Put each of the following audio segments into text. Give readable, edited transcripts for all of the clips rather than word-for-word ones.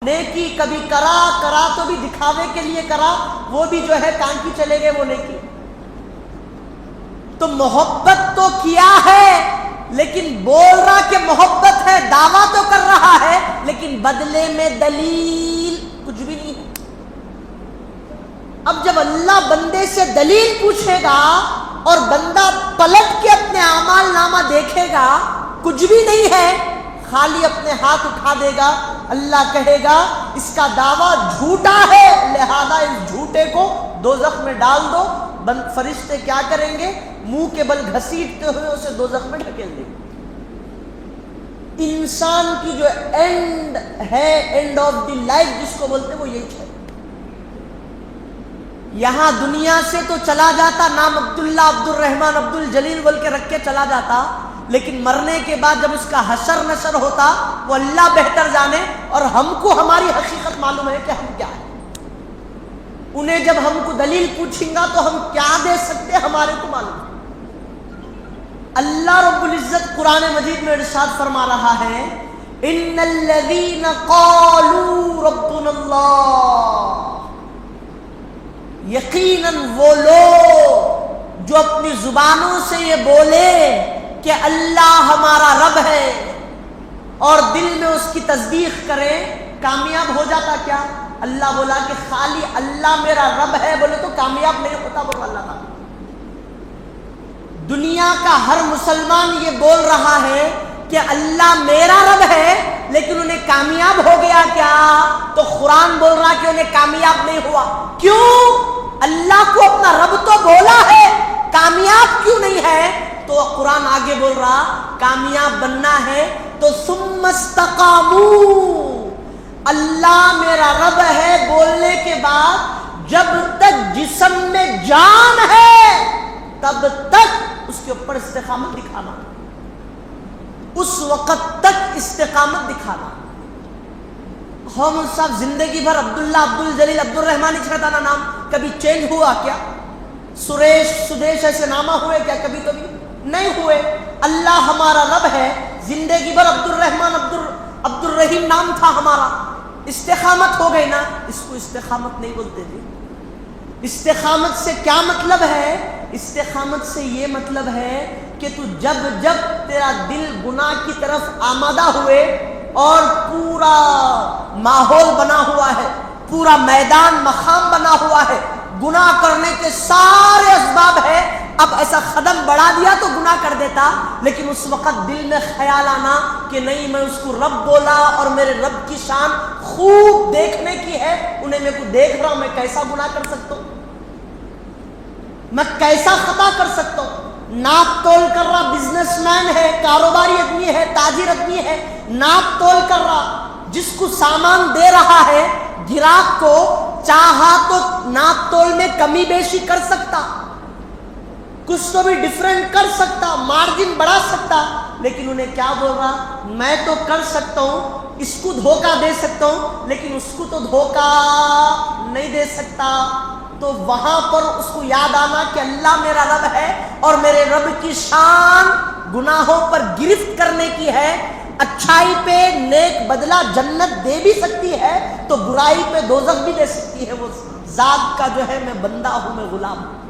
نیکی کبھی کرا تو بھی دکھاوے کے لیے کرا، وہ بھی جو ہے کان کی چلے گئے وہ نیکی۔ تو محبت تو کیا ہے لیکن بول رہا کہ محبت ہے، دعویٰ تو کر رہا ہے لیکن بدلے میں دلیل کچھ بھی نہیں ہے۔ اب جب اللہ بندے سے دلیل پوچھے گا اور بندہ پلٹ کے اپنے اعمال نامہ دیکھے گا کچھ بھی نہیں ہے، خالی اپنے ہاتھ اٹھا دے گا، اللہ کہے گا اس کا دعویٰ جھوٹا ہے، لہذا اس جھوٹے کو دوزخ میں ڈال دو۔ فرشتے کیا کریں گے؟ منہ کے بل گھسیٹتے ہوئے اسے دوزخ میں ڈھکیل دیں گے۔ انسان کی جو اینڈ ہے، اینڈ آف دی لائف جس کو بولتے ہیں، وہ یہی ہے۔ یہاں دنیا سے تو چلا جاتا، نام عبداللہ، عبد الرحمن، عبد الجلیل بول کے رکھ کے چلا جاتا، لیکن مرنے کے بعد جب اس کا حشر نشر ہوتا وہ اللہ بہتر جانے، اور ہم کو ہماری حقیقت معلوم ہے کہ ہم کیا ہیں۔ انہیں جب ہم کو دلیل پوچھیں گا تو ہم کیا دے سکتے ہمارے کو معلوم ہے۔ اللہ رب العزت قرآن مجید میں ارشاد فرما رہا ہے، ان الذین قالوا ربنا اللہ، یقیناً وہ لوگ جو اپنی زبانوں سے یہ بولے کہ اللہ ہمارا رب ہے اور دل میں اس کی تصدیق کرے، کامیاب ہو جاتا کیا؟ اللہ بولا کہ خالی اللہ میرا رب ہے بولے تو کامیاب نہیں ہوتا، بولو اللہ تعالیٰ۔ دنیا کا ہر مسلمان یہ بول رہا ہے کہ اللہ میرا رب ہے، لیکن انہیں کامیاب ہو گیا کیا؟ تو قرآن بول رہا کہ انہیں کامیاب نہیں ہوا۔ کیوں؟ اللہ کو اپنا رب تو بولا ہے، کامیاب کیوں نہیں ہے؟ تو قرآن آگے بول رہا کامیاب بننا ہے تو ثم استقاموا، اللہ میرا رب ہے بولنے کے بعد جب تک جسم میں جان ہے تب تک اس کے اوپر استقامت دکھانا، اس وقت تک استقامت دکھانا۔ ہم صاحب زندگی بھر عبداللہ، عبد الجلیل، عبد الرحمن رہتا نا نام، کبھی چینج ہوا کیا؟ سریش، سدیش ایسے نامہ ہوئے کیا؟ کبھی کبھی نہیں ہوئے۔ اللہ ہمارا رب ہے، زندگی بھر عبد الرحمن، عبد الرحیم نام تھا ہمارا، استقامت ہو گئی نا، اس کو استقامت نہیں بولتے تھے۔ استقامت سے کیا مطلب ہے؟ استقامت سے یہ مطلب ہے کہ تو جب جب تیرا دل گناہ کی طرف آمادہ ہوئے اور پورا ماحول بنا ہوا ہے، پورا میدان مقام بنا ہوا ہے، گناہ کرنے کے سارے اسباب ہے، اب ایسا قدم بڑھا دیا تو گناہ کر دیتا، لیکن اس وقت دل میں خیال آنا کہ نہیں میں اس کو رب بولا اور میرے رب کی شان خوب دیکھنے کی ہے، انہیں میں کو دیکھ رہا ہوں، میں کیسا گناہ کر سکتا ہوں، میں کیسا خطا کر سکتا ہوں۔ ناپ تول کر رہا، بزنس مین ہے، کاروباری آدمی ہے، تاجر آدمی ہے، ناپ تول کر رہا، جس کو سامان دے رہا ہے گراہک کو، چاہا تو ناپ تول میں کمی بیشی کر سکتا، کچھ تو بھی ڈیفرنٹ کر سکتا، مارجن بڑھا سکتا، لیکن انہیں کیا بول رہا؟ میں تو کر سکتا ہوں، اس کو دھوکہ دے سکتا ہوں لیکن اس کو تو دھوکہ نہیں دے سکتا۔ تو وہاں پر اس کو یاد آنا کہ اللہ میرا رب ہے اور میرے رب کی شان گناہوں پر گرفت کرنے کی ہے، اچھائی پہ نیک بدلہ جنت دے بھی سکتی ہے تو برائی پہ دوزخ بھی دے سکتی ہے، وہ ذات کا جو ہے میں بندہ ہوں، میں غلام ہوں۔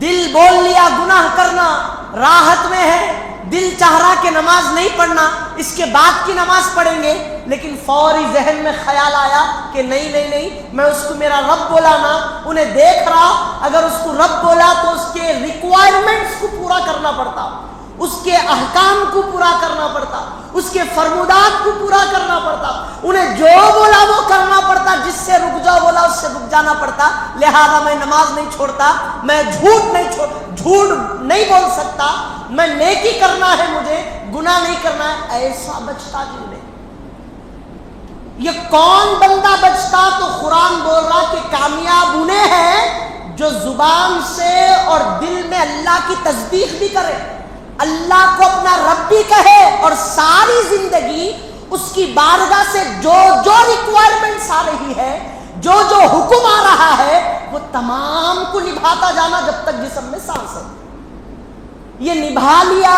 دل بول لیا گناہ کرنا راحت میں ہے، دل چاہ رہا کہ نماز نہیں پڑھنا، اس کے بعد کی نماز پڑھیں گے، لیکن فوری ذہن میں خیال آیا کہ نہیں نہیں نہیں، میں اس کو میرا رب بولا نا، انہیں دیکھ رہا، اگر اس کو رب بولا تو اس کے ریکوائرمنٹس کو پورا کرنا پڑتا، اس کے احکام کو پورا کرنا پڑتا، اس کے فرمودات کو پورا کرنا پڑتا، انہیں جو بولا وہ کرنا پڑتا، جس سے رک جاؤ بولا اس سے رک جانا پڑتا، لہذا میں نماز نہیں چھوڑتا، میں جھوٹ نہیں بول سکتا، میں نیکی کرنا ہے، مجھے گناہ نہیں کرنا ہے، ایسا بچتا جن میں۔ یہ کون بندہ بچتا؟ تو قرآن بول رہا کہ کامیاب انہیں ہے جو زبان سے اور دل میں اللہ کی تصدیق بھی کرے، اللہ کو اپنا رب بھی کہے اور ساری زندگی اس کی بارگاہ سے جو جو ریکوائرمنٹس آ رہی ہے، جو جو حکم آ رہا ہے، وہ تمام کو نبھاتا جانا جب تک جسم میں سانس ہے۔ یہ نبھا لیا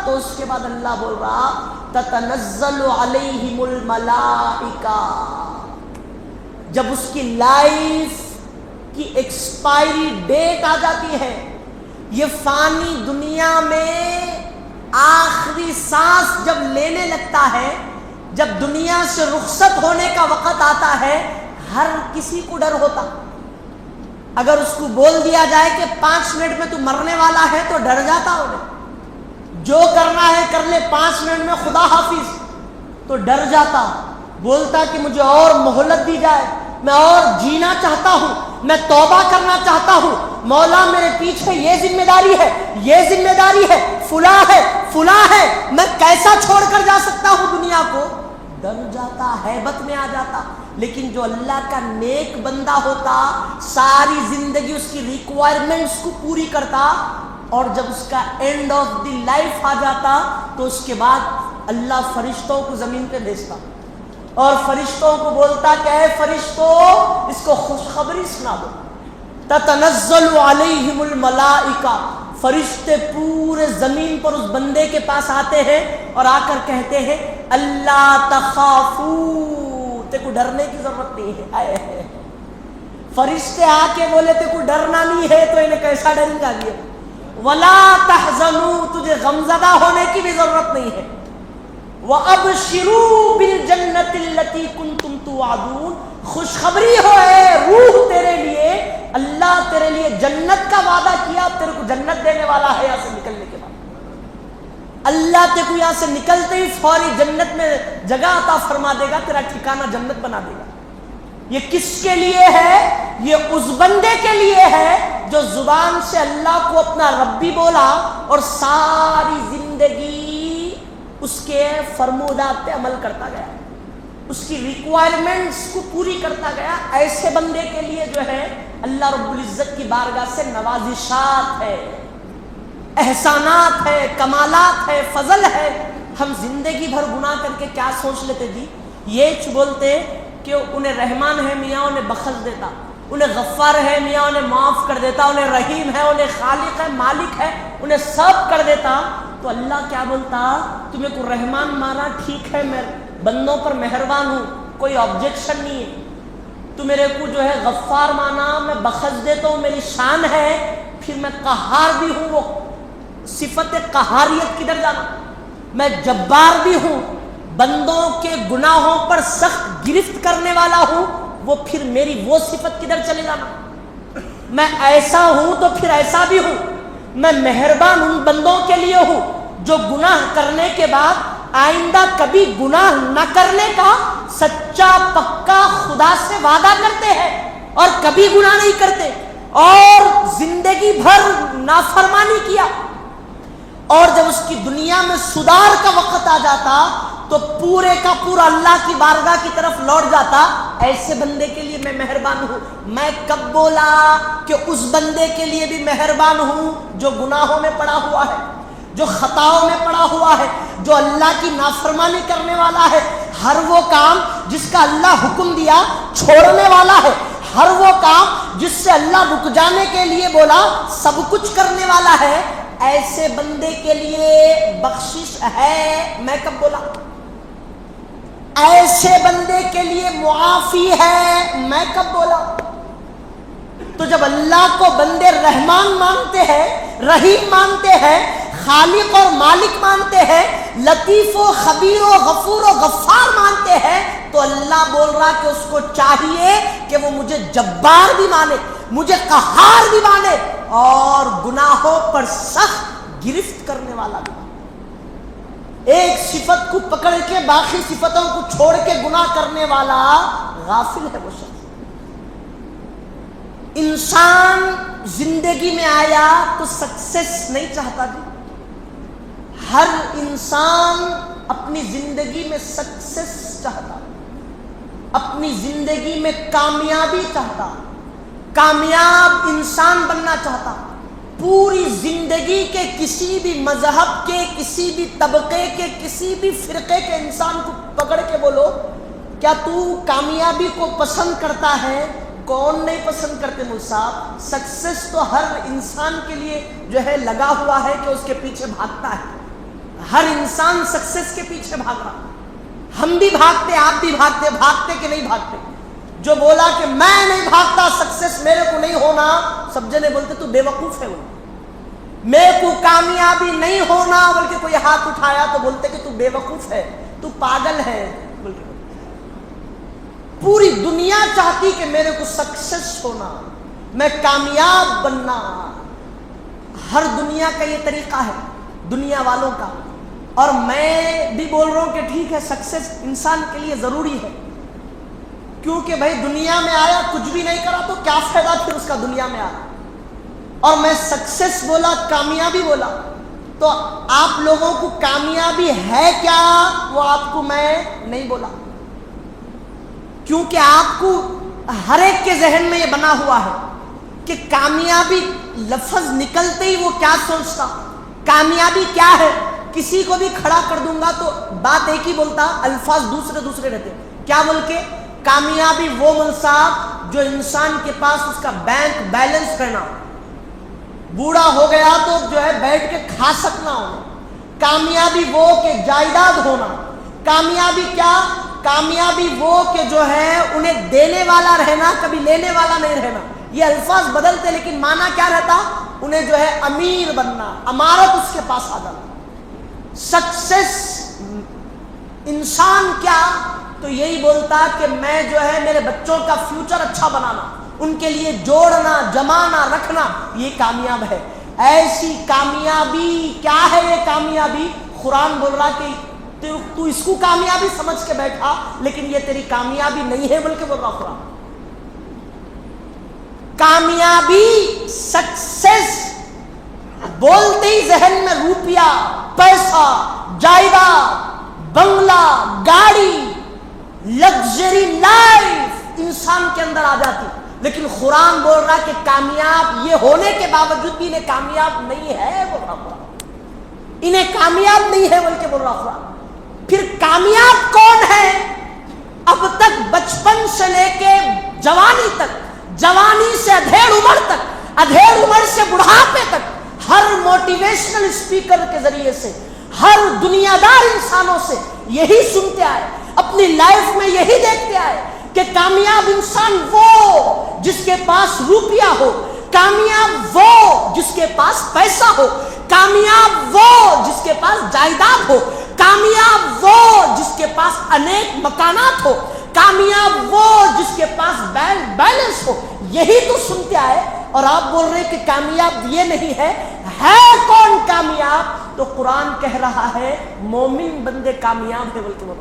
تو اس کے بعد اللہ بول رہا تتنزل علیہم الملائکہ، جب اس کی لائف کی ایکسپائری ڈیٹ آ جاتی ہے، یہ فانی دنیا میں آخری سانس جب لینے لگتا ہے، جب دنیا سے رخصت ہونے کا وقت آتا ہے، ہر کسی کو ڈر ہوتا۔ اگر اس کو بول دیا جائے کہ 5 منٹ میں تو مرنے والا ہے تو ڈر جاتا انہیں، جو کرنا ہے کر لے، 5 منٹ میں خدا حافظ، تو ڈر جاتا، بولتا کہ مجھے اور مہلت دی جائے، میں اور جینا چاہتا ہوں، میں توبہ کرنا چاہتا ہوں، مولا میرے پیچھے یہ ذمہ داری ہے، یہ ذمہ داری ہے، فلاں ہے، فلاں ہے، میں کیسا چھوڑ کر جا سکتا ہوں دنیا کو؟ ڈر جاتا، ہیبت میں آ جاتا۔ لیکن جو اللہ کا نیک بندہ ہوتا، ساری زندگی اس کی ریکوائرمنٹس کو پوری کرتا، اور جب اس کا اینڈ آف دی لائف آ جاتا تو اس کے بعد اللہ فرشتوں کو زمین پہ بھیجتا اور فرشتوں کو بولتا کہ اے فرشتوں، اس کو خوشخبری سنا دو۔ تتنزل علیہم الملائکہ، فرشتے پورے زمین پر اس بندے کے پاس آتے ہیں اور آ کر کہتے ہیں اللہ تخافو، تے کو ڈرنے کی ضرورت نہیں ہے۔ فرشتے آ کے بولے تے کو ڈرنا نہیں ہے تو انہیں کیسا ڈریں گا؟ یہ ولا تحزنوا، تجھے غمزدہ ہونے کی بھی ضرورت نہیں ہے۔ وَأَبْشِرُوا بِالْجَنَّةِ الَّتِي كُنْتُمْ تُوعَدُونَ، خوشخبری ہو اے روح تیرے لیے، اللہ تیرے لیے جنت کا وعدہ کیا، تیرے کو جنت دینے والا ہے یہاں سے نکلنے کے بعد۔ اللہ تیرے کو یہاں سے نکلتے ہی فوری جنت میں جگہ عطا فرما دے گا، تیرا ٹھکانہ جنت بنا دے گا۔ یہ کس کے لیے ہے؟ یہ اس بندے کے لیے ہے جو زبان سے اللہ کو اپنا ربی بولا اور ساری زندگی اس کے فرمودات پہ عمل کرتا گیا، اس کی ریکوائرمنٹس کو پوری کرتا گیا۔ ایسے بندے کے لیے جو ہے اللہ رب العزت کی بارگاہ سے نوازشات ہے، احسانات ہے، کمالات ہے، فضل ہے۔ ہم زندگی بھر گناہ کر کے کیا سوچ لیتے جی؟ یہ بولتے کہ انہیں رحمان ہے میاں انہیں بخش دیتا، انہیں غفار ہے میاں انہیں معاف کر دیتا، انہیں رحیم ہے، انہیں خالق ہے، مالک ہے، انہیں سب کر دیتا۔ تو اللہ کیا بولتا؟ تمہیں کو رحمان مارا ٹھیک ہے، میں بندوں پر مہربان ہوں، کوئی آبجیکشن نہیں ہے۔ تو میرے کو جو ہے غفار مانا، میں بخش دیتا ہوں، میری شان ہے، پھر میں قہار بھی ہوں، وہ صفت قہاریت کدھر جانا؟ میں جبار بھی ہوں، بندوں کے گناہوں پر سخت گرفت کرنے والا ہوں، وہ پھر میری وہ صفت کدھر چلے جانا؟ میں ایسا ہوں تو پھر ایسا بھی ہوں، میں مہربان ان بندوں کے لیے ہوں جو گناہ کرنے کے بعد آئندہ کبھی گناہ نہ کرنے کا سچا پکا خدا سے وعدہ کرتے ہیں اور کبھی گناہ نہیں کرتے، اور زندگی بھر نافرمانی کیا، اور جب اس کی دنیا میں سدھار کا وقت آ جاتا تو پورے کا پورا اللہ کی بارگاہ کی طرف لوٹ جاتا۔ ایسے بندے کے لیے میں مہربان ہوں۔ میں کب بولا کہ اس بندے کے لیے بھی مہربان ہوں جو گناہوں میں پڑا ہوا ہے، جو خطاؤں میں پڑا ہوا ہے، جو اللہ کی نافرمانی کرنے والا ہے، ہر وہ کام جس کا اللہ حکم دیا چھوڑنے والا ہے، ہر وہ کام جس سے اللہ رک جانے کے لیے بولا سب کچھ کرنے والا ہے۔ ایسے بندے کے لیے بخشش ہے، میں کب بولا؟ ایسے بندے کے لیے معافی ہے، میں کب بولا؟ تو جب اللہ کو بندے رحمان مانتے ہیں، رحیم مانتے ہیں، خالق اور مالک مانتے ہیں، لطیف و خبیر و غفور و غفار مانتے ہیں، تو اللہ بول رہا کہ اس کو چاہیے کہ وہ مجھے جبار بھی مانے، مجھے قہار بھی مانے، اور گناہوں پر سخت گرفت کرنے والا بھی مانے۔ ایک صفت کو پکڑ کے باقی صفتوں کو چھوڑ کے گناہ کرنے والا غافل ہے وہ شخص۔ انسان زندگی میں آیا تو سکسیس نہیں چاہتا جی، ہر انسان اپنی زندگی میں سکسیس چاہتا، اپنی زندگی میں کامیابی چاہتا، کامیاب انسان بننا چاہتا۔ پوری زندگی کے کسی بھی مذہب کے، کسی بھی طبقے کے، کسی بھی فرقے کے انسان کو پکڑ کے بولو کیا تو کامیابی کو پسند کرتا ہے؟ کون نہیں پسند کرتے مول صاحب؟ سکسیس تو ہر انسان کے لیے جو ہے لگا ہوا ہے کہ اس کے پیچھے بھاگتا ہے، ہر انسان سکسیس کے پیچھے بھاگ رہا. ہم بھی بھاگتے, آپ بھی بھاگتے, بھاگتے کہ نہیں بھاگتے؟ جو بولا کہ میں نہیں بھاگتا, سکسیس میرے کو نہیں ہونا, سب جنے بولتے تو بے وقوف ہے. وہ میرے کو کامیابی نہیں ہونا, بلکہ کوئی ہاتھ اٹھایا تو بولتے کہ تو بے وقوف ہے, تو پاگل ہے. بلکہ پوری دنیا چاہتی کہ میرے کو سکسیس ہونا, میں کامیاب بننا. ہر دنیا کا یہ طریقہ ہے, دنیا والوں کا. اور میں بھی بول رہا ہوں کہ ٹھیک ہے, سکسیس انسان کے لیے ضروری ہے, کیونکہ بھائی دنیا میں آیا کچھ بھی نہیں کرا تو کیا فائدہ پھر اس کا دنیا میں آیا. اور میں سکسیس بولا, کامیابی بولا, تو آپ لوگوں کو کامیابی ہے کیا وہ آپ کو میں نہیں بولا, کیونکہ آپ کو ہر ایک کے ذہن میں یہ بنا ہوا ہے کہ کامیابی لفظ نکلتے ہی وہ کیا سوچتا, کامیابی کیا ہے. کسی کو بھی کھڑا کر دوں گا تو بات ایک ہی بولتا, الفاظ دوسرے دوسرے رہتے. کیا بول کے؟ کامیابی وہ منصاب جو انسان کے پاس اس کا بینک بیلنس کرنا, بوڑھا ہو گیا تو جو ہے بیٹھ کے کھا سکنا ہونا. کامیابی وہ کہ جائیداد ہونا. کامیابی کیا؟ کامیابی وہ کہ جو ہے انہیں دینے والا رہنا, کبھی لینے والا نہیں رہنا. یہ الفاظ بدلتے لیکن معنی کیا رہتا؟ انہیں جو ہے امیر بننا, امارت اس کے پاس آ جانا. سکسیس انسان کیا تو یہی بولتا کہ میں جو ہے میرے بچوں کا فیوچر اچھا بنانا, ان کے لیے جوڑنا, جمانا, رکھنا, یہ کامیاب ہے. ایسی کامیابی کیا ہے؟ یہ کامیابی قرآن بول رہا کہ تو اس کو کامیابی سمجھ کے بیٹھا, لیکن یہ تیری کامیابی نہیں ہے, بلکہ بول رہا قرآن کامیابی سکسیس بولتے ہی ذہن میں روپیہ, پیسہ, جائیداد, بنگلہ, گاڑی, لگژری لائف انسان کے اندر آ جاتی. لیکن قرآن بول رہا کہ کامیاب یہ ہونے کے باوجود بھی انہیں کامیاب نہیں ہے, بول رہا قرآن, انہیں کامیاب نہیں ہے بلکہ بول رہا قرآن. پھر کامیاب کون ہے؟ اب تک بچپن سے لے کے جوانی تک, جوانی سے ادھیڑ عمر تک, ادھیڑ عمر سے بڑھاپے تک, ہر موٹیویشنل اسپیکر کے ذریعے سے, ہر دنیا دار انسانوں سے یہی سنتے آئے, اپنی لائف میں یہی دیکھتے آئے کہ کامیاب انسان وہ جس کے پاس روپیہ ہو, کامیاب وہ جس کے پاس پیسہ ہو, کامیاب وہ جس کے پاس جائیداد ہو, کامیاب وہ جس کے پاس انیک مکانات ہو, کامیاب وہ جس کے پاس بینک بیلنس ہو. یہی تو سنتے آئے, اور آپ بول رہے کہ کامیاب یہ نہیں ہے. ہے کون کامیاب؟ تو قرآن کہہ رہا ہے مومن بندے کامیاب ہے, بلکہ وہ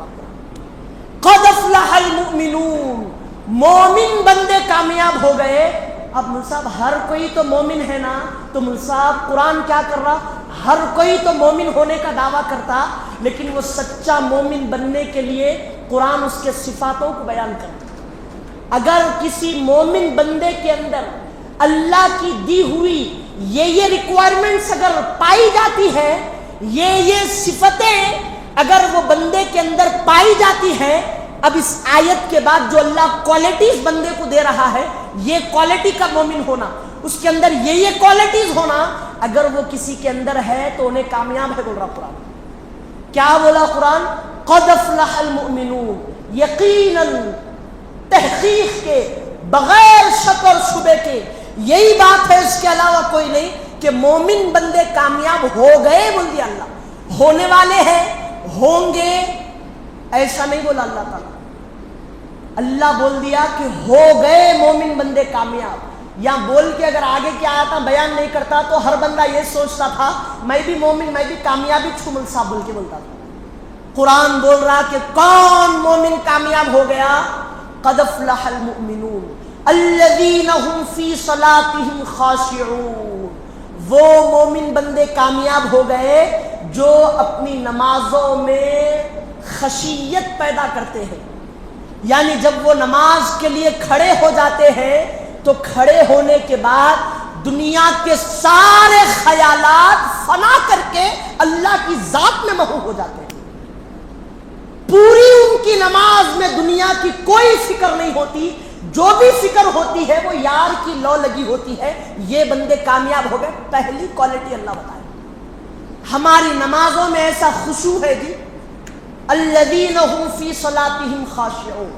قد افلح المؤمنون, مومن بندے کامیاب ہو گئے. اب مل صاحب ہر کوئی تو مومن ہے نا, تو مل صاحب قرآن کیا کر رہا؟ ہر کوئی تو مومن ہونے کا دعویٰ کرتا, لیکن وہ سچا مومن بننے کے لیے قرآن اس کے صفاتوں کو بیان کرتا. اگر کسی مومن بندے کے اندر اللہ کی دی ہوئی یہ ریکوائرمنٹس اگر پائی جاتی ہے, یہ صفتیں اگر وہ بندے کے اندر پائی جاتی ہیں, اب اس آیت کے بعد جو اللہ کوالٹیز بندے کو دے رہا ہے, یہ کوالٹی کا مومن ہونا, اس کے اندر یہ کوالٹیز ہونا, اگر وہ کسی کے اندر ہے تو انہیں کامیاب ہے, بول رہا قرآن. کیا بولا قرآن؟ قد افلح المؤمنون, یقیناً تحقیق کے بغیر شک اور شبے کے یہی بات ہے, اس کے علاوہ کوئی نہیں, کہ مومن بندے کامیاب ہو گئے. بول دیا اللہ, ہونے والے ہیں, ہوں گے, ایسا نہیں بولا اللہ تعالیٰ. اللہ بول دیا کہ ہو گئے مومن بندے کامیاب. یا بول کے اگر آگے کیا آتا بیان نہیں کرتا تو ہر بندہ یہ سوچتا تھا میں بھی مومن, میں بھی کامیابی چھومل صاحب بول کے بولتا تھا. قرآن بول رہا کہ کون مومن کامیاب ہو گیا؟ قد افلح المؤمنون الذین هم فی صلاتهم خاشعون, وہ مومن بندے کامیاب ہو گئے جو اپنی نمازوں میں خشیت پیدا کرتے ہیں. یعنی جب وہ نماز کے لیے کھڑے ہو جاتے ہیں تو کھڑے ہونے کے بعد دنیا کے سارے خیالات فنا کر کے اللہ کی ذات میں محو ہو جاتے ہیں. پوری ان کی نماز میں دنیا کی کوئی فکر نہیں ہوتی, جو بھی فکر ہوتی ہے وہ یار کی لو لگی ہوتی ہے. یہ بندے کامیاب ہو گئے. پہلی کوالٹی اللہ بتائے, ہماری نمازوں میں ایسا خشوع ہے جی، الذین هم فی صلاتہم خاشعون،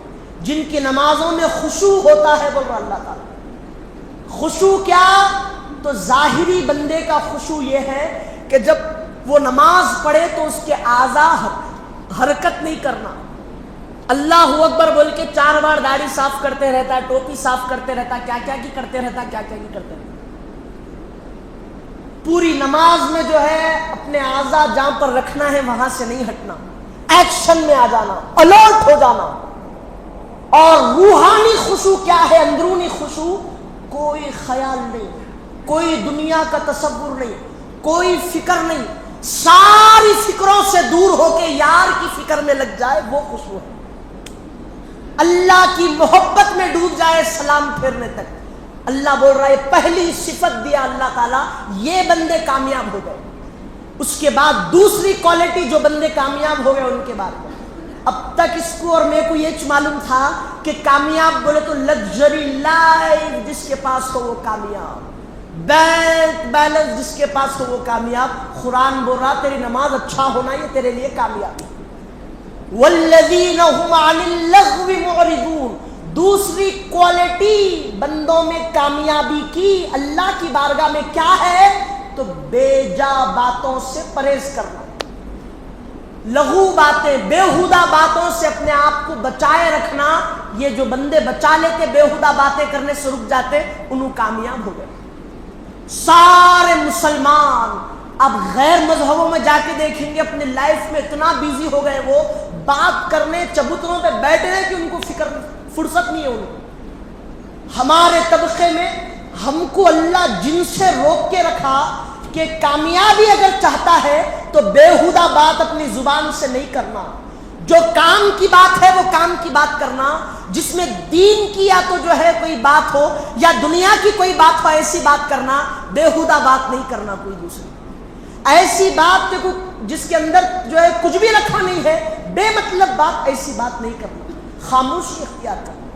جن کی نمازوں میں خشوع ہوتا ہے، بول رہا اللہ تعالیٰ۔ خشوع کیا؟ تو ظاہری بندے کا خشوع یہ ہے کہ جب وہ نماز پڑھے تو اس کے اعضاء حرکت نہیں کرنا، اللہ اکبر بول کے 4 بار داڑھی صاف کرتے رہتا ہے، ٹوپی صاف کرتے رہتا ہے، کیا کیا کی کرتے رہتا ہے، کیا کیا کی کرتے رہتا ہے۔ پوری نماز میں جو ہے اپنے اعضاء جہاں پر رکھنا ہے وہاں سے نہیں ہٹنا، ایکشن میں آ جانا، الرٹ ہو جانا۔ اور روحانی خشوع کیا ہے؟ اندرونی خشوع، کوئی خیال نہیں، کوئی دنیا کا تصور نہیں، کوئی فکر نہیں، ساری فکروں سے دور ہو کے یار کی فکر میں لگ جائے، وہ خشوع ہے۔ اللہ کی محبت میں ڈوب جائے سلام پھیرنے تک۔ اللہ بول رہا ہے پہلی صفت دیا اللہ تعالیٰ، یہ بندے کامیاب ہو گئے۔ اس کے بعد دوسری کوالٹی جو بندے کامیاب ہو گئے ان کے بارے میں، اب تک اس کو اور میرے کو یہ معلوم تھا کہ کامیاب بولے تو لگژری لائف جس کے پاس ہو وہ کامیاب، بینک بیلنس جس کے پاس ہو وہ کامیاب۔ قرآن بول رہا تیری نماز اچھا ہونا یہ تیرے لیے کامیابی۔ والذین هم عن اللغو معرضون، دوسری کوالٹی بندوں میں کامیابی کی اللہ کی بارگاہ میں کیا ہے؟ تو بے جا باتوں سے پرہیز کرنا، لغو باتیں، بےہودہ باتوں سے اپنے آپ کو بچائے رکھنا۔ یہ جو بندے بچا لیتے، بےہودہ باتیں کرنے سے رک جاتے، انہوں کامیاب ہو گئے۔ سارے مسلمان اب غیر مذہبوں میں جا کے دیکھیں گے، اپنے لائف میں اتنا بیزی ہو گئے، وہ بات کرنے چبوتروں پہ بیٹھے ہیں کہ ان کو فرصت نہیں ہے ان کو۔ ہمارے طبقے میں ہم کو اللہ جن سے روک کے رکھا کہ کامیابی اگر چاہتا ہے تو بےہودہ بات اپنی زبان سے نہیں کرنا، جو کام کی بات ہے وہ کام کی بات کرنا، جس میں دین کی یا تو جو ہے کوئی بات ہو یا دنیا کی کوئی بات ہو ایسی بات کرنا، بےہودہ بات نہیں کرنا کوئی دوسری ایسی بات جس کے اندر جو ہے کچھ بھی رکھا نہیں ہے، بے مطلب بات، ایسی بات نہیں کرنا، خاموشی اختیار کرنا،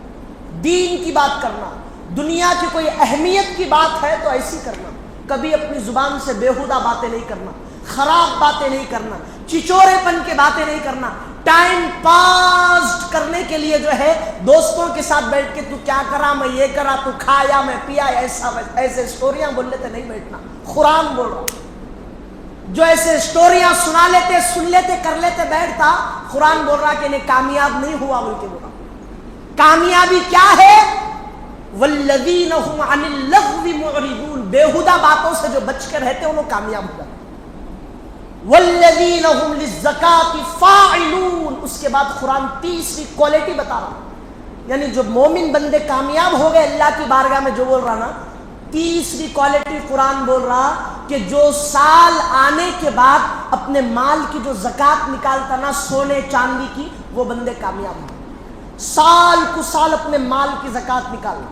دین کی بات کرنا، دنیا کی کوئی اہمیت کی بات ہے تو ایسی کرنا، کبھی اپنی زبان سے بےہودہ باتیں نہیں کرنا، خراب باتیں نہیں کرنا، چچورے پن کے باتیں نہیں کرنا، ٹائم پاس کرنے کے لیے جو ہے دوستوں کے ساتھ بیٹھ کے تو کیا کرا، میں یہ کرا، تو کھایا میں پیا، ایسے اسٹوریاں بول لیتے نہیں بیٹھنا۔ قرآن بول رہا جو ایسے اسٹوریاں سنا لیتے، سن لیتے، کر لیتے بیٹھتا، قرآن بول رہا کہ انہیں کامیاب نہیں ہوا، بلکہ بولا کامیابی کیا ہے؟ والذین هم عن اللغو معرضون، بےہودہ باتوں سے جو بچ کے رہتے انہوں کامیاب ہو جاتے۔ والذین هم للزکاۃ فاعلون، اس کے بعد قرآن تیسری کوالٹی بتا رہا، یعنی جو مومن بندے کامیاب ہو گئے اللہ کی بارگاہ میں، جو بول رہا نا تیسری کوالٹی قرآن بول رہا کہ جو سال آنے کے بعد اپنے مال کی جو زکوٰۃ نکالتا نا سونے چاندی کی، وہ بندے کامیاب ہیں۔ سال کو سال اپنے مال کی زکوٰۃ نکالنا،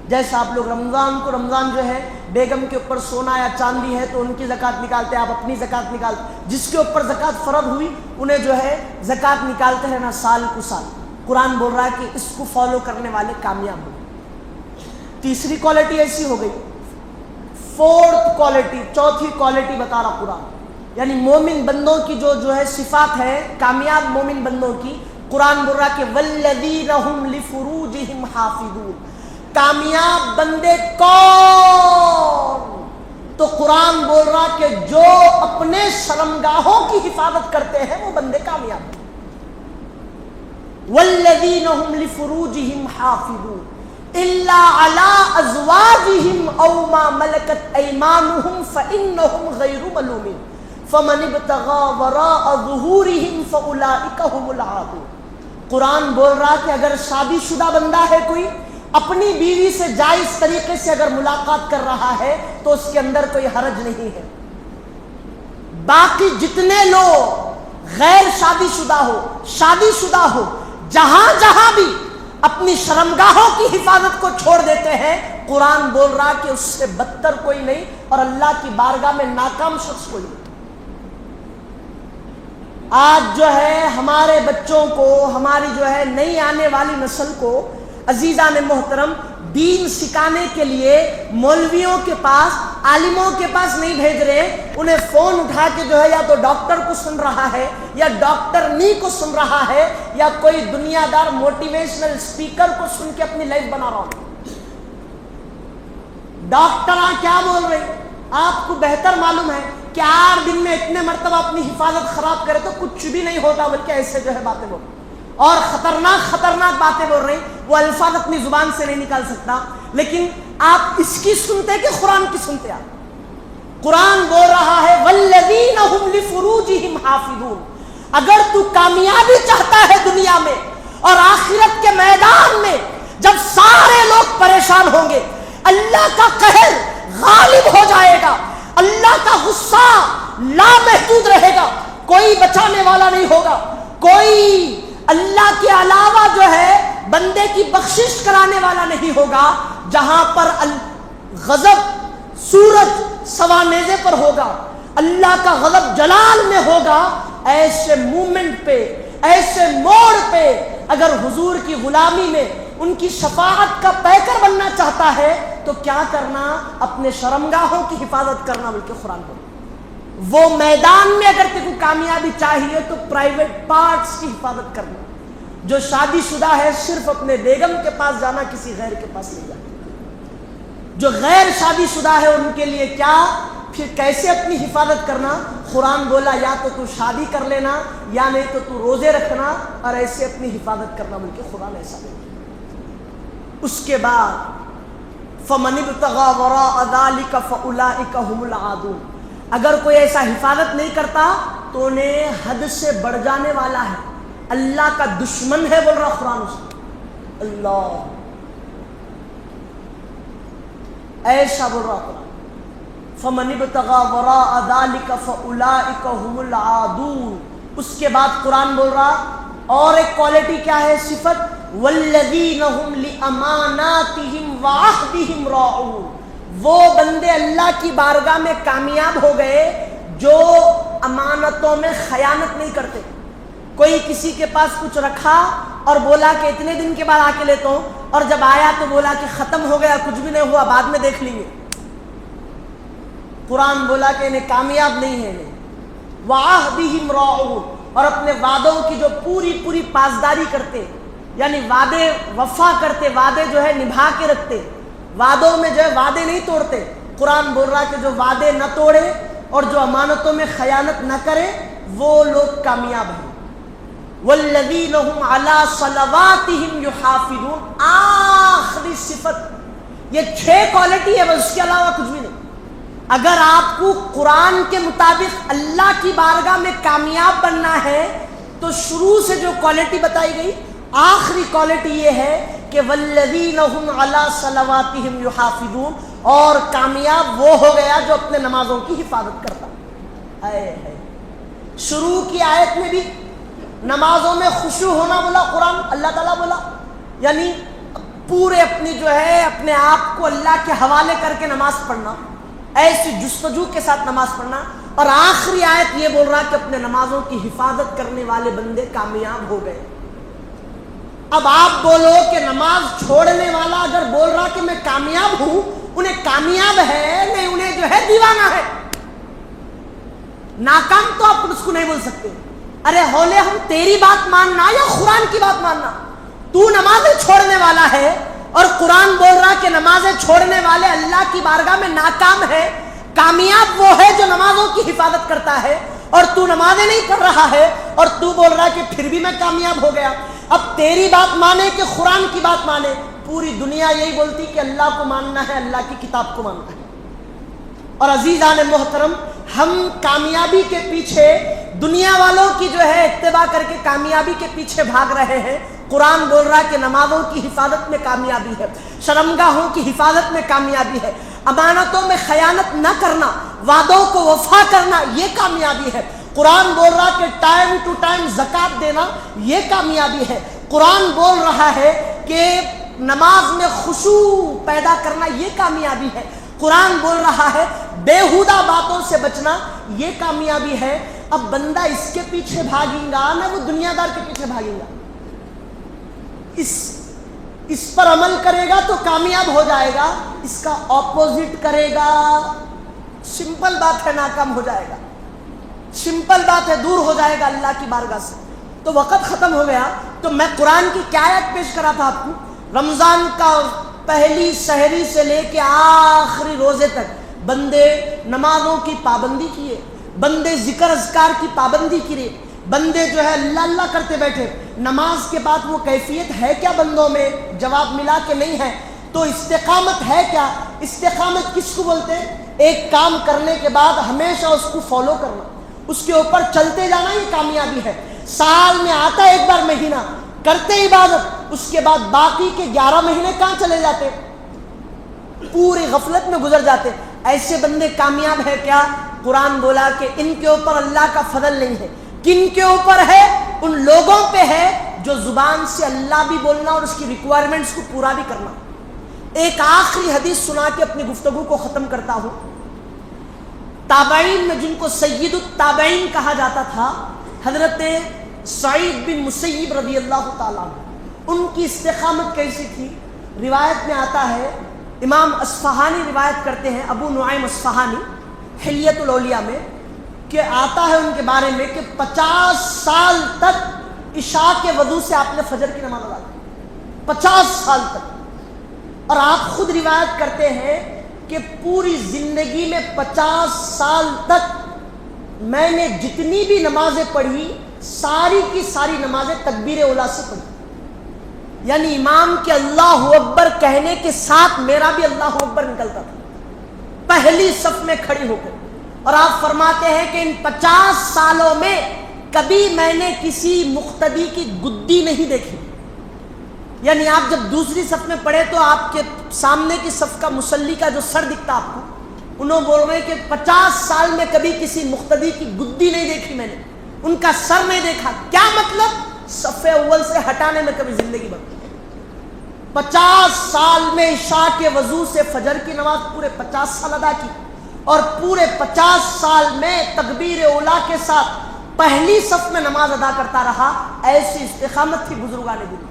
جیسا آپ لوگ رمضان جو ہے بیگم کے اوپر سونا یا چاندی ہے تو ان کی زکوٰۃ نکالتے، آپ اپنی زکوٰۃ نکالتے، جس کے اوپر زکوٰۃ فرض ہوئی انہیں جو ہے زکوٰۃ نکالتے رہنا سال کو سال۔ قرآن بول رہا ہے کہ اس کو فالو کرنے والے کامیاب ہوں۔ تیسری کوالٹی ایسی ہو گئی۔ فورتھ کوالٹی، چوتھی کوالٹی بتا رہا قرآن، یعنی مومن بندوں کی جو ہے صفات ہے کامیاب مومن بندوں کی، قرآن بول رہا کہ والذین هم لفروجہم حافظون، کامیاب بندے کون؟ تو قرآن بول رہا کہ جو اپنے شرمگاہوں کی حفاظت کرتے ہیں وہ بندے کامیاب ہیں۔ والذین هم لفروجہم حافظون الا علی ازواجہم او ما ملکت ایمانہم فانہم غیر ملومین فمن ابتغى وراء ظہورہم فاولئک هم العادون۔ قرآن بول رہا کہ اگر شادی شدہ بندہ ہے کوئی، اپنی بیوی سے جائز طریقے سے اگر ملاقات کر رہا ہے تو اس کے اندر کوئی حرج نہیں ہے۔ باقی جتنے لوگ غیر شادی شدہ ہو، شادی شدہ ہو، جہاں جہاں بھی اپنی شرمگاہوں کی حفاظت کو چھوڑ دیتے ہیں، قرآن بول رہا کہ اس سے بدتر کوئی نہیں اور اللہ کی بارگاہ میں ناکام شخص کوئی نہیں۔ آج جو ہے ہمارے بچوں کو، ہماری جو ہے نئی آنے والی نسل کو، عزیزان محترم، دین سکھانے کے لیے مولویوں کے پاس، عالموں کے پاس نہیں بھیج رہے، انہیں فون اٹھا کے جو ہے یا تو ڈاکٹر کو سن رہا ہے یا ڈاکٹرنی کو سن رہا ہے یا کوئی دنیا دار موٹیویشنل اسپیکر کو سن کے اپنی لائف بنا رہا ہوں۔ ڈاکٹر کیا بول رہے ہیں آپ کو بہتر معلوم ہے کہ 8 دن میں اتنے مرتبہ اپنی حفاظت خراب کرے تو کچھ بھی نہیں ہوتا، بلکہ ایسے جو ہے باتیں بول اور خطرناک باتیں بول رہے ہیں، وہ الفاظ اپنی زبان سے نہیں نکال سکتا، لیکن آپ اس کی سنتے کہ قرآن کی سنتے؟ آپ قرآن بول رہا ہے والذین هم لفروجہم حافظون۔ اگر تو کامیابی چاہتا ہے دنیا میں اور آخرت کے میدان میں، جب سارے لوگ پریشان ہوں گے، اللہ کا قہر غالب ہو جائے گا، اللہ کا غصہ لامحدود رہے گا، کوئی بچانے والا نہیں ہوگا، کوئی اللہ کے علاوہ جو ہے بندے کی بخشش کرانے والا نہیں ہوگا، جہاں پر غضب سورج سوانیزے پر ہوگا، اللہ کا غضب جلال میں ہوگا، ایسے مومنٹ پہ، ایسے موڑ پہ اگر حضور کی غلامی میں ان کی شفاعت کا پیکر بننا چاہتا ہے تو کیا کرنا؟ اپنے شرمگاہوں کی حفاظت کرنا، بلکہ قرآن کو وہ میدان میں اگر تجھے کامیابی چاہیے تو پرائیویٹ پارٹس کی حفاظت کرنا۔ جو شادی شدہ ہے صرف اپنے بیگم کے پاس جانا، کسی غیر کے پاس نہیں جانا۔ جو غیر شادی شدہ ہے ان کے لیے کیا، پھر کیسے اپنی حفاظت کرنا؟ قرآن بولا یا تو شادی کر لینا یا نہیں تو روزے رکھنا اور ایسے اپنی حفاظت کرنا، بلکہ قرآن ایسا نہیں۔ اس کے بعد فَمَنِ ابْتَغَىٰ وَرَاءَ ذَلِكَ فَأُولَٰئِكَ هُمُ الْعَادُونَ۔ اگر کوئی ایسا حفاظت نہیں کرتا تو انہیں حد سے بڑھ جانے والا ہے، اللہ کا دشمن ہے، بول رہا قرآن اس کو، اللہ ایسا بول رہا قرآن۔ فَمَنِ ابْتَغَىٰ وَرَاءَ ذَلِكَ فَأُولَٰئِكَ هُمُ الْعَادُونَ۔ اس کے بعد قرآن بول رہا اور ایک کوالٹی کیا ہے، صفت وَالَّذِينَ هُمْ لِأَمَانَاتِهِمْ وَعَهْدِهِمْ رَاعُونَ۔ وہ بندے اللہ کی بارگاہ میں کامیاب ہو گئے جو امانتوں میں خیانت نہیں کرتے۔ کوئی کسی کے پاس کچھ رکھا اور بولا کہ اتنے دن کے بعد آ کے لیتا ہوں، اور جب آیا تو بولا کہ ختم ہو گیا، کچھ بھی نہیں ہوا، بعد میں دیکھ لیں گے۔ قرآن بولا کہ انہیں کامیاب نہیں ہے۔ وَعَهْدِهِمْ رَاعُونَ، اور اپنے وعدوں کی جو پوری پاسداری کرتے، یعنی وعدے وفا کرتے، وعدے جو ہے نبھا کے رکھتے، وعدوں میں جو ہے وعدے نہیں توڑتے۔ قرآن بول رہا کہ جو وعدے نہ توڑے اور جو امانتوں میں خیانت نہ کرے وہ لوگ کامیاب ہیں۔ وَالَّذِينَ هُمْ عَلَىٰ صَلَوَاتِهِمْ يُحَافِظُونَ۔ آخری صفت، یہ 6 کوالٹی ہے، بس اس کے علاوہ کچھ بھی نہیں۔ اگر آپ کو قرآن کے مطابق اللہ کی بارگاہ میں کامیاب بننا ہے تو شروع سے جو کوالٹی بتائی گئی، آخری کوالٹی یہ ہے کہ والذین هم علی صلواتہم یحافظون، اور کامیاب وہ ہو گیا جو اپنے نمازوں کی حفاظت کرتا ہے۔ شروع کی آیت میں بھی نمازوں میں خشوع ہونا بولا قرآن، اللہ تعالیٰ بولا، یعنی پورے اپنی جو ہے اپنے آپ کو اللہ کے حوالے کر کے نماز پڑھنا، ایسی جستجو کے ساتھ نماز پڑھنا، اور آخری آیت یہ بول رہا کہ اپنے نمازوں کی حفاظت کرنے والے بندے کامیاب ہو گئے۔ اب آپ بولو کہ نماز چھوڑنے والا اگر بول رہا کہ میں کامیاب ہوں، انہیں کامیاب ہے نہیں، انہیں جو ہے دیوانہ ہے۔ ناکام تو آپ اس کو نہیں بول سکتے۔ ارے ہولے ہم تیری بات ماننا یا قرآن کی بات ماننا؟ تو نمازیں چھوڑنے والا ہے اور قرآن بول رہا کہ نمازیں چھوڑنے والے اللہ کی بارگاہ میں ناکام ہے، کامیاب وہ ہے جو نمازوں کی حفاظت کرتا ہے، اور تو نمازیں نہیں پڑھ رہا ہے اور تو بول رہا کہ پھر بھی میں کامیاب ہو گیا۔ اب تیری بات مانے کہ قرآن کی بات مانے؟ پوری دنیا یہی بولتی کہ اللہ کو ماننا ہے، اللہ کی کتاب کو ماننا ہے۔ اور عزیزان محترم، ہم کامیابی کے پیچھے دنیا والوں کی جو ہے اتباع کر کے کامیابی کے پیچھے بھاگ رہے ہیں۔ قرآن بول رہا ہے کہ نمازوں کی حفاظت میں کامیابی ہے، شرمگاہوں کی حفاظت میں کامیابی ہے، امانتوں میں خیانت نہ کرنا، وعدوں کو وفا کرنا، یہ کامیابی ہے۔ قرآن بول رہا کہ ٹائم ٹو ٹائم زکوٰۃ دینا، یہ کامیابی ہے۔ قرآن بول رہا ہے کہ نماز میں خشوع پیدا کرنا، یہ کامیابی ہے۔ قرآن بول رہا ہے بیہودہ باتوں سے بچنا، یہ کامیابی ہے۔ اب بندہ اس کے پیچھے بھاگیں گا نہ وہ دنیا دار کے پیچھے بھاگیں گا۔ اس پر عمل کرے گا تو کامیاب ہو جائے گا، اس کا اپوزٹ کرے گا سمپل بات ہے ناکام ہو جائے گا، سمپل بات ہے دور ہو جائے گا اللہ کی بارگاہ سے۔ تو وقت ختم ہو گیا، تو میں قرآن کی کیا آیت پیش کرا تھا آپ کو؟ رمضان کا پہلی سحری سے لے کے آخری روزے تک بندے نمازوں کی پابندی کیے، بندے ذکر اذکار کی پابندی کیے، بندے جو ہے اللہ اللہ کرتے بیٹھے۔ نماز کے بعد وہ کیفیت ہے کیا بندوں میں؟ جواب ملا کہ نہیں ہے۔ تو استقامت ہے کیا؟ استقامت کس کو بولتے ہیں؟ ایک کام کرنے کے بعد ہمیشہ اس کو فالو کرنا، اس کے اوپر چلتے جانا، یہ کامیابی ہے۔ سال میں آتا ہے ایک بار مہینہ، کرتے عبادت، اس کے بعد باقی کے 11 مہینے کہاں چلے جاتے؟ پوری غفلت میں گزر جاتے۔ ایسے بندے کامیاب ہے کیا؟ قرآن بولا کہ ان کے اوپر اللہ کا فضل نہیں ہے۔ کن کے اوپر ہے؟ ان لوگوں پہ ہے جو زبان سے اللہ بھی بولنا اور اس کی ریکوائرمنٹس کو پورا بھی کرنا۔ ایک آخری حدیث سنا کے اپنی گفتگو کو ختم کرتا ہوں۔ تابعین میں جن کو سید التابعین کہا جاتا تھا، حضرت سعید بن مسیب رضی اللہ تعالیٰ عنہ، ان کی استقامت کیسی تھی؟ روایت میں آتا ہے، امام اصفہانی روایت کرتے ہیں، ابو نعیم اصفہانی حلیۃ الاولیاء میں، کہ آتا ہے ان کے بارے میں کہ 50 سال تک عشاء کے وضو سے آپ نے فجر کی نماز ادا کی، 50 سال تک۔ اور آپ خود روایت کرتے ہیں کہ پوری زندگی میں 50 سال تک میں نے جتنی بھی نمازیں پڑھی، ساری کی ساری نمازیں تکبیر اولیٰ سے پڑھی، یعنی امام کے اللہ اکبر کہنے کے ساتھ میرا بھی اللہ اکبر نکلتا تھا، پہلی صف میں کھڑی ہو کر۔ اور آپ فرماتے ہیں کہ ان 50 سالوں میں کبھی میں نے کسی مقتدی کی گدی نہیں دیکھی، یعنی آپ جب دوسری صف میں پڑھے تو آپ کے سامنے کی صف کا مصلی کا جو سر دکھتا آپ کو، انہوں بول رہے ہیں کہ 50 سال میں کبھی کسی مقتدی کی گدی نہیں دیکھی میں نے، ان کا سر نہیں دیکھا۔ کیا مطلب؟ صف اول سے ہٹانے میں کبھی زندگی بھر 50 سال میں عشاء کے وضو سے فجر کی نماز پورے 50 سال ادا کی، اور پورے 50 سال میں تکبیر اولیٰ کے ساتھ پہلی صف میں نماز ادا کرتا رہا۔ ایسی استقامت تھی بزرگان دین۔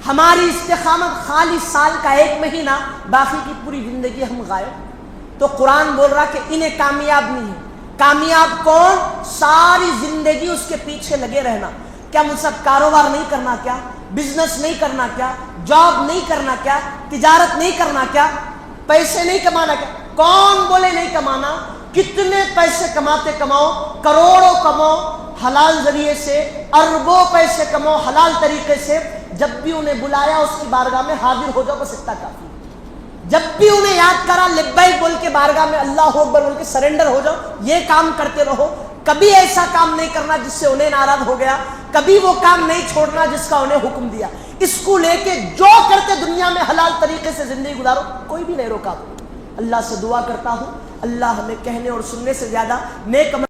ہماری استقامت خالی سال کا 1 مہینہ، باقی کی پوری زندگی ہم غائب۔ تو قرآن بول رہا کہ انہیں کامیاب نہیں ہے۔ کامیاب کون؟ ساری زندگی اس کے پیچھے لگے رہنا۔ کیا مجھ سے کاروبار نہیں کرنا کیا؟ بزنس نہیں کرنا کیا؟ جاب نہیں کرنا کیا؟ تجارت نہیں کرنا کیا؟ پیسے نہیں کمانا کیا؟ کون بولے نہیں کمانا؟ کتنے پیسے کماتے کماؤ، کروڑوں کماؤ حلال ذریعے سے، اربوں پیسے کماؤ حلال طریقے سے، جب بھی انہیں بلایا اس کی بارگاہ میں حاضر ہو جاؤ، بس اتنا کافی۔ جب بھی انہیں یاد کرا لبیک بول کے بارگاہ میں اللہ اکبر بول کے سرنڈر ہو جاؤ، یہ کام کرتے رہو۔ کبھی ایسا کام نہیں کرنا جس سے انہیں ناراض ہو گیا، کبھی وہ کام نہیں چھوڑنا جس کا انہیں حکم دیا۔ اس کو لے کے جو کرتے دنیا میں حلال طریقے سے زندگی گزارو، کوئی بھی نہیں روکا۔ اللہ سے دعا کرتا ہوں اللہ ہمیں کہنے اور سننے سے زیادہ نیک